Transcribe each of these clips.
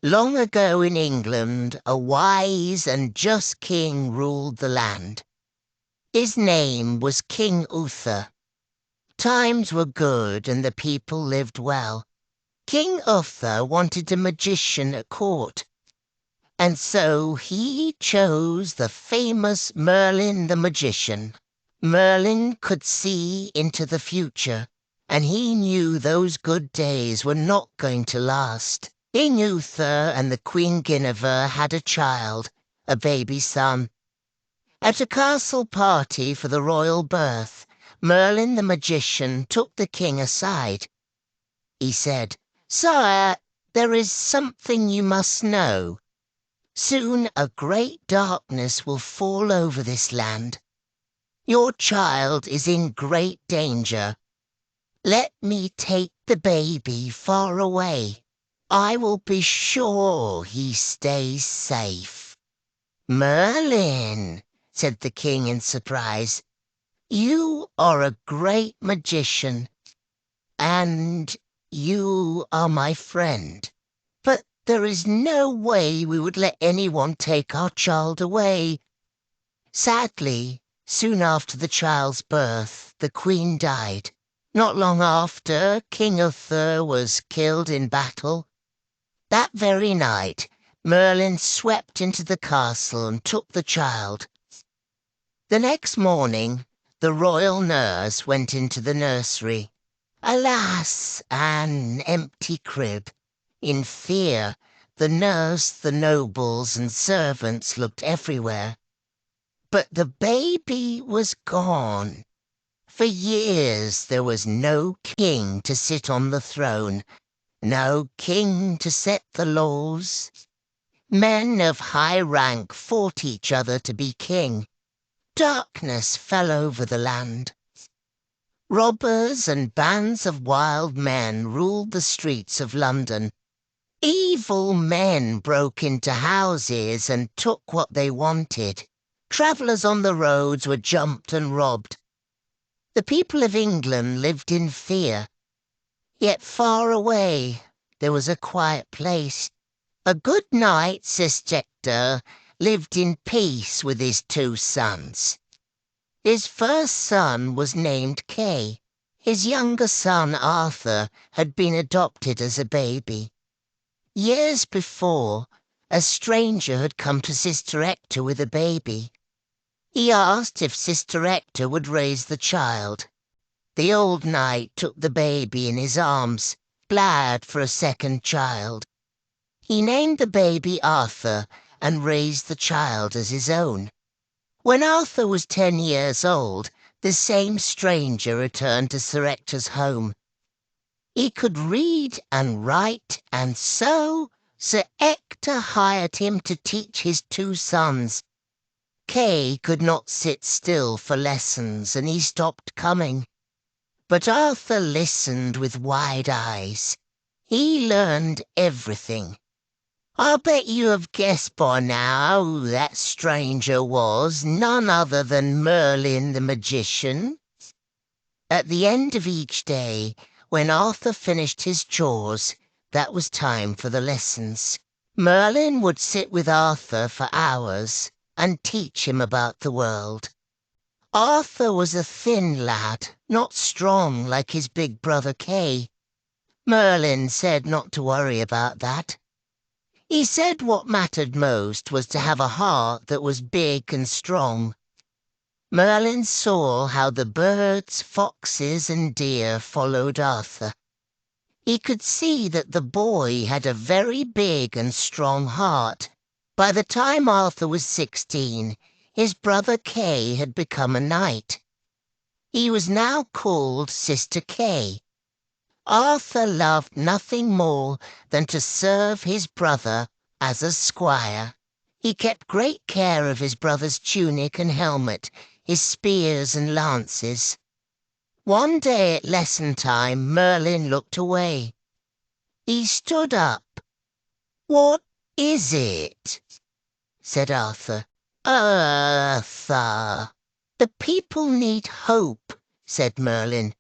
Long ago in England, a wise and just king ruled the land. His name was King Uther. Times were good and the people lived well. King Uther wanted a magician at court, and so he chose the famous Merlin the magician. Merlin could see into the future, and he knew those good days were not going to last. King Uther and the Queen Guinevere had a child, a baby son. At a castle party for the royal birth, Merlin the magician took the king aside. He said, "Sire, there is something you must know. Soon a great darkness will fall over this land. Your child is in great danger. Let me take the baby far away. I will be sure he stays safe." "Merlin," said the king in surprise, "you are a great magician, and you are my friend. But there is no way we would let anyone take our child away." Sadly, soon after the child's birth, the queen died. Not long after, King Uther was killed in battle. That very night, Merlin swept into the castle and took the child. The next morning, the royal nurse went into the nursery. Alas, an empty crib. In fear, the nurse, the nobles, and servants looked everywhere. But the baby was gone. For years there was no king to sit on the throne, no king to set the laws. Men of high rank fought each other to be king. Darkness fell over the land. Robbers and bands of wild men ruled the streets of London. Evil men broke into houses and took what they wanted. Travellers on the roads were jumped and robbed. The people of England lived in fear. Yet far away there was a quiet place. A good knight, Sister, lived in peace with his two sons. His first son was named Kay. His younger son, Arthur, had been adopted as a baby. Years before, a stranger had come to Sister Ector with a baby. He asked if Sister Ector would raise the child. The old knight took the baby in his arms, glad for a second child. He named the baby Arthur and raised the child as his own. When Arthur was 10 years old, the same stranger returned to Sir Ector's home. He could read and write, and so Sir Ector hired him to teach his two sons. Kay could not sit still for lessons, and he stopped coming. But Arthur listened with wide eyes. He learned everything. I'll bet you have guessed by now who that stranger was, none other than Merlin the magician. At the end of each day, when Arthur finished his chores, that was time for the lessons. Merlin would sit with Arthur for hours and teach him about the world. Arthur was a thin lad, not strong like his big brother Kay. Merlin said not to worry about that. He said what mattered most was to have a heart that was big and strong. Merlin saw how the birds, foxes, and deer followed Arthur. He could see that the boy had a very big and strong heart. By the time Arthur was 16, his brother Kay had become a knight. He was now called Sister Kay. Arthur loved nothing more than to serve his brother as a squire. He kept great care of his brother's tunic and helmet, his spears and lances. One day at lesson time, Merlin looked away. He stood up. "What is it?" said Arthur. "Arthur." "The people need hope," said Merlin.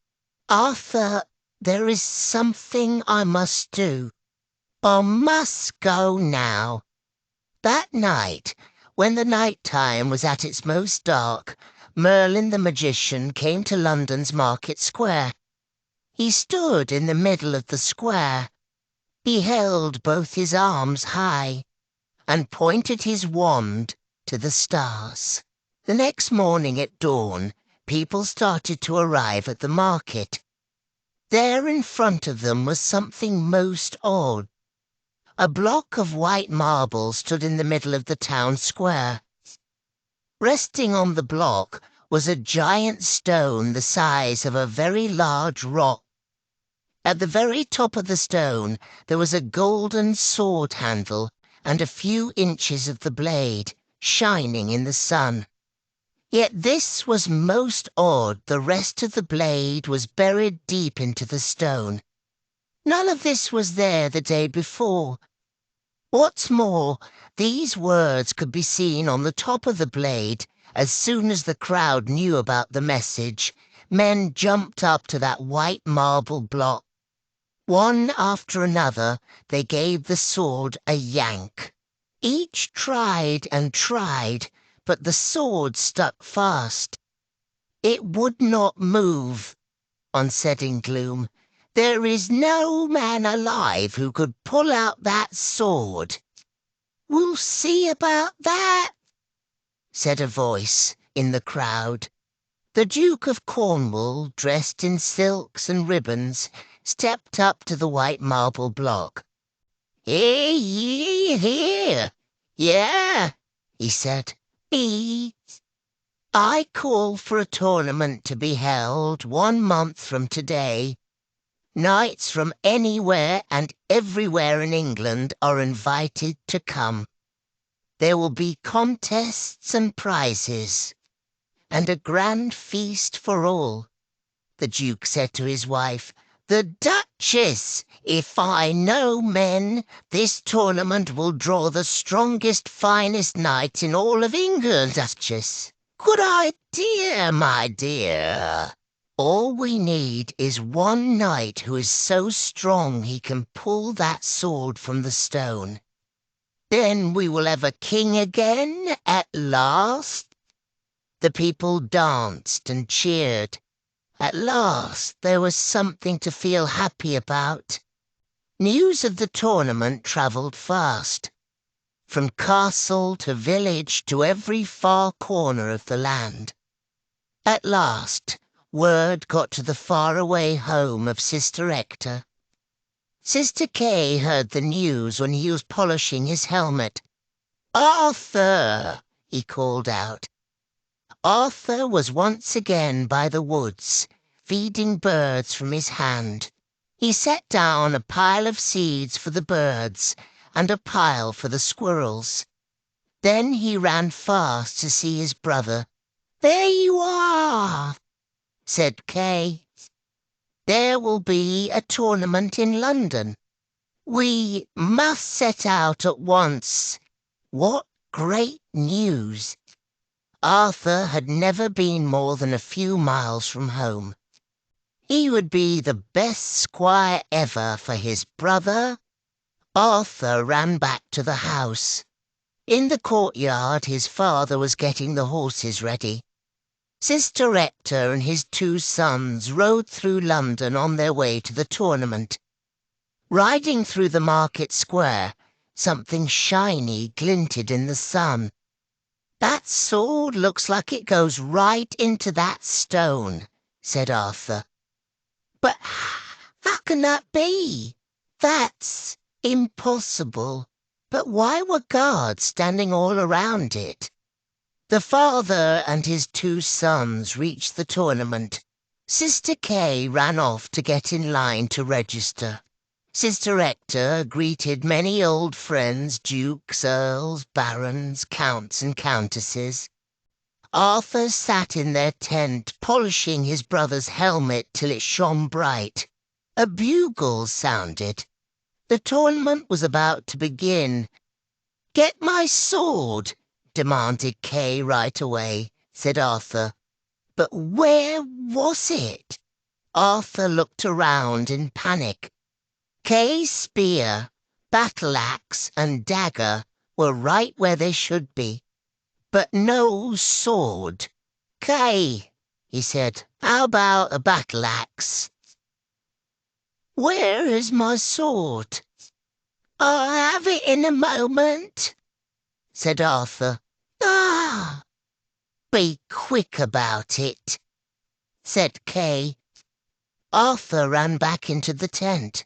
"Arthur, there is something I must do." I must go now." That night, when the night time was at its most dark, Merlin the magician came to London's Market Square. He stood in the middle of the square. He held both his arms high and pointed his wand to the stars. The next morning at dawn, people started to arrive at the market. There in front of them was something most odd. A block of white marble stood in the middle of the town square. Resting on the block was a giant stone the size of a very large rock. At the very top of the stone there was a golden sword handle and a few inches of the blade, shining in the sun. Yet this was most odd. The rest of the blade was buried deep into the stone. None of this was there the day before. What's more, these words could be seen on the top of the blade. As soon as the crowd knew about the message, men jumped up to that white marble block. One after another, they gave the sword a yank. Each tried and tried, but the sword stuck fast. It would not move. One said in gloom, "There is no man alive who could pull out that sword." "We'll see about that," said a voice in the crowd. The Duke of Cornwall, dressed in silks and ribbons, stepped up to the white marble block. "Hear ye, hear! Yeah," he said. "I call for a tournament to be held 1 month from today. Knights from anywhere and everywhere in England are invited to come. There will be contests and prizes, and a grand feast for all." The Duke said to his wife, "The Duchess, if I know men, this tournament will draw the strongest, finest knights in all of England, Duchess." "Good idea, my dear. All we need is one knight who is so strong he can pull that sword from the stone. Then we will have a king again at last." The people danced and cheered. At last there was something to feel happy about. News of the tournament travelled fast. From castle to village to every far corner of the land. At last word got to the faraway home of Sister Hector. Sister Kay heard the news when he was polishing his helmet. "Arthur!" he called out. Arthur was once again by the woods, feeding birds from his hand. He set down a pile of seeds for the birds and a pile for the squirrels. Then he ran fast to see his brother. "There you are," said Kay. "There will be a tournament in London. We must set out at once." What great news! Arthur had never been more than a few miles from home. He would be the best squire ever for his brother. Arthur ran back to the house. In the courtyard his father was getting the horses ready. Sister Hector and his 2 sons rode through London on their way to the tournament. Riding through the market square, something shiny glinted in the sun. "That sword looks like it goes right into that stone," said Arthur. "But how can that be? That's impossible." "But why were guards standing all around it?" The father and his 2 sons reached the tournament. Sister Kay ran off to get in line to register. Sister Hector greeted many old friends, dukes, earls, barons, counts and countesses. Arthur sat in their tent, polishing his brother's helmet till it shone bright. A bugle sounded. The tournament was about to begin. "Get my sword," demanded Kay right away, said Arthur. But where was it? Arthur looked around in panic. Kay's spear, battle-axe and dagger were right where they should be, but no sword. "Kay," he said, "how about a battle-axe?" "Where is my sword?" "I'll have it in a moment," said Arthur. "Ah!" "Be quick about it," said Kay. Arthur ran back into the tent.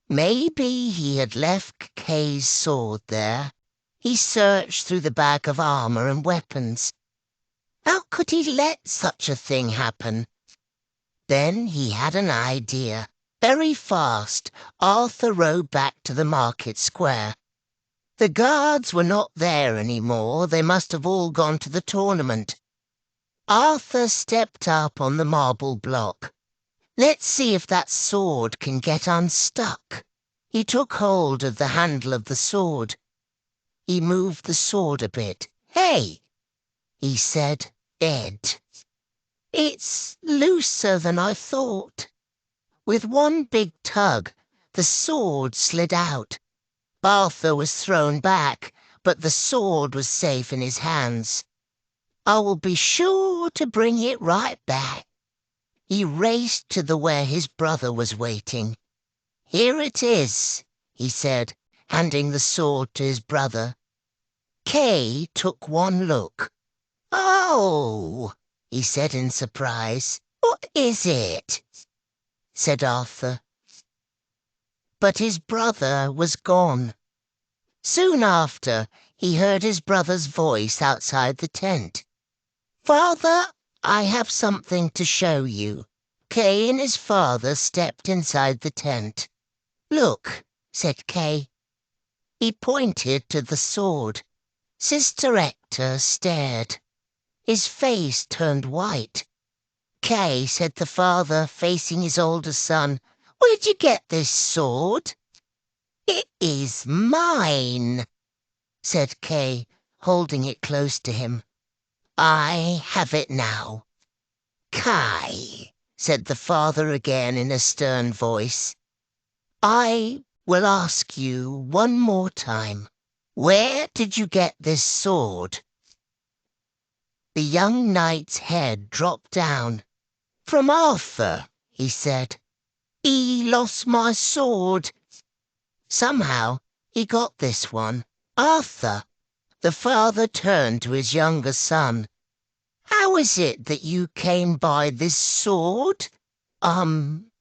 Maybe he had left Kay's sword there. He searched through the bag of armor and weapons. How could he let such a thing happen? Then he had an idea. Very fast, Arthur rode back to the market square. The guards were not there anymore. They must have all gone to the tournament. Arthur stepped up on the marble block. Let's see if that sword can get unstuck. He took hold of the handle of the sword. He moved the sword a bit. "Hey!" he said, "Ed. It's looser than I thought." With one big tug, the sword slid out. Arthur was thrown back, but the sword was safe in his hands. "I will be sure to bring it right back." He raced to where his brother was waiting. "Here it is," he said, handing the sword to his brother. Kay took one look. "Oh!" he said in surprise. "What is it?" said Arthur. But his brother was gone. Soon after, he heard his brother's voice outside the tent. "Father, I have something to show you." Kay and his father stepped inside the tent. "Look," said Kay. He pointed to the sword. Sister Hector stared. His face turned white. "Kay," said the father, facing his older son, "where'd you get this sword?" "It is mine," said Kay, holding it close to him. "I have it now." "Kay," said the father again in a stern voice, "I will ask you one more time. Where did you get this sword?" The young knight's head dropped down. "From Arthur," he said. "He lost my sword. Somehow he got this one." "Arthur," the father turned to his younger son. "How is it that you came by this sword?"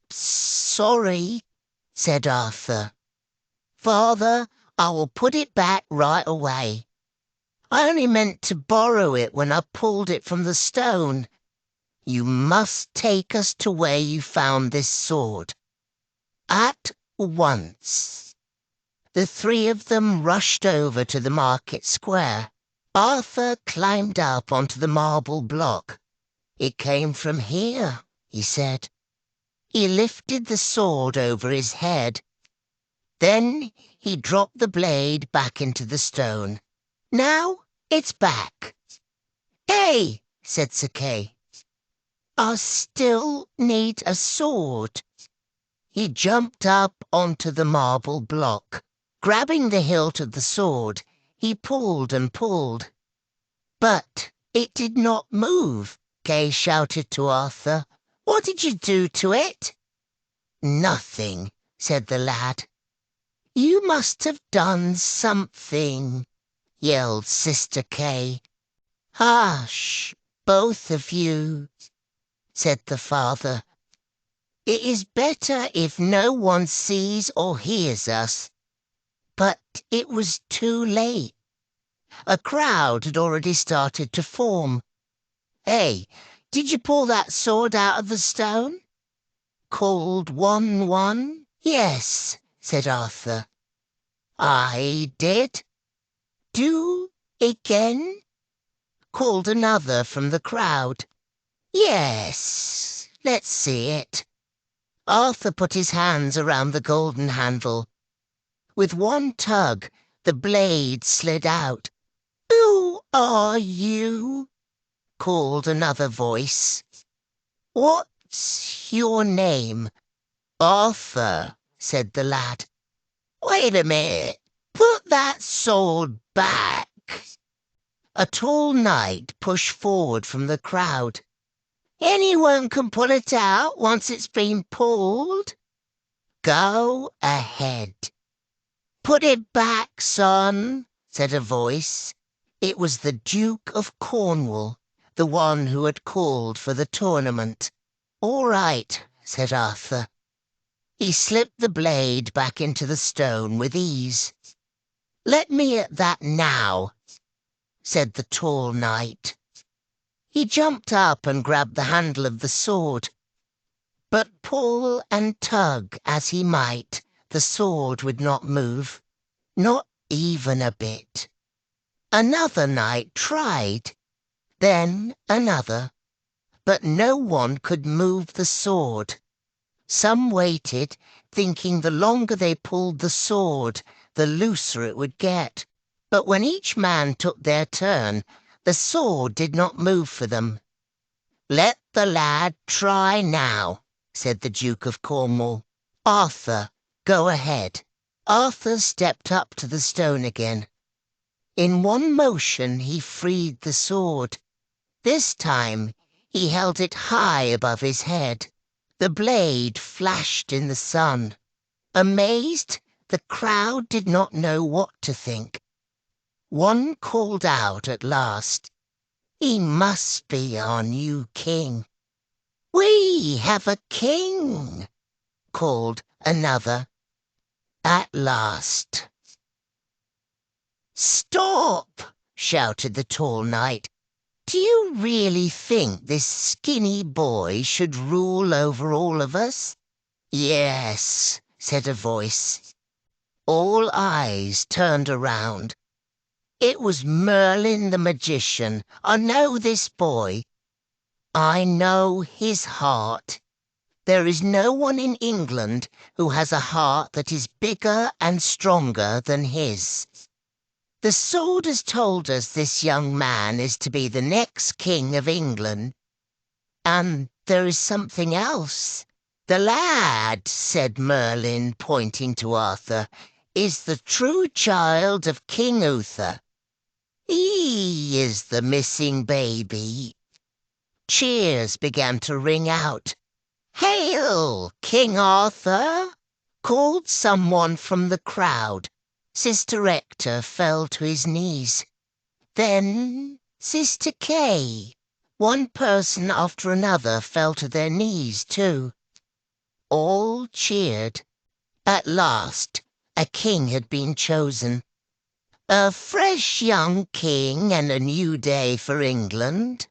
Sorry," said Arthur. "Father, I will put it back right away. I only meant to borrow it when I pulled it from the stone. You must take us to where you found this sword. At once." The three of them rushed over to the market square. Arthur climbed up onto the marble block. "It came from here," he said. He lifted the sword over his head. Then he dropped the blade back into the stone. "Now it's back." "Hey!" said Sir Kay. "I still need a sword." He jumped up onto the marble block. Grabbing the hilt of the sword, he pulled and pulled. But it did not move. Kay shouted to Arthur. "What did you do to it?" "Nothing," said the lad. "You must have done something," yelled Sister Kay. "Hush, both of you," said the father. "It is better if no one sees or hears us." But it was too late. A crowd had already started to form. "Hey, did you pull that sword out of the stone?" called one. "Yes," said Arthur. "I did." "Do again," called another from the crowd. "Yes, let's see it." Arthur put his hands around the golden handle. With one tug, the blade slid out. "Who are you?" called another voice. "What's your name?" "Arthur," said the lad. Wait a minute. Put that sword back. A tall knight pushed forward from the crowd. Anyone can pull it out once it's been pulled. Go ahead. Put it back, son, said a voice. It was the Duke of Cornwall, the one who had called for the tournament. All right, said Arthur. He slipped the blade back into the stone with ease. Let me at that now, said the tall knight. He jumped up and grabbed the handle of the sword. But pull and tug as he might, the sword would not move, not even a bit. Another knight tried, then another, but no one could move the sword. Some waited, thinking the longer they pulled the sword, the looser it would get. But when each man took their turn, the sword did not move for them. Let the lad try now, said the Duke of Cornwall. Arthur, go ahead. Arthur stepped up to the stone again. In one motion he freed the sword. This time he held it high above his head. The blade flashed in the sun. Amazed, the crowd did not know what to think. One called out at last, "He must be our new king." "We have a king," called another. At last. "Stop!" shouted the tall knight. "Do you really think this skinny boy should rule over all of us?" "Yes," said a voice. All eyes turned around. It was Merlin the magician. I know this boy. I know his heart. There is no one in England who has a heart that is bigger and stronger than his. The sword has told us this young man is to be the next king of England. And there is something else. The lad, said Merlin, pointing to Arthur, is the true child of King Uther. He is the missing baby. Cheers began to ring out. "Hail, King Arthur!" called someone from the crowd. Sister Ector fell to his knees. Then Sister Kay. One person after another fell to their knees too. All cheered. At last, a king had been chosen. A fresh young king and a new day for England.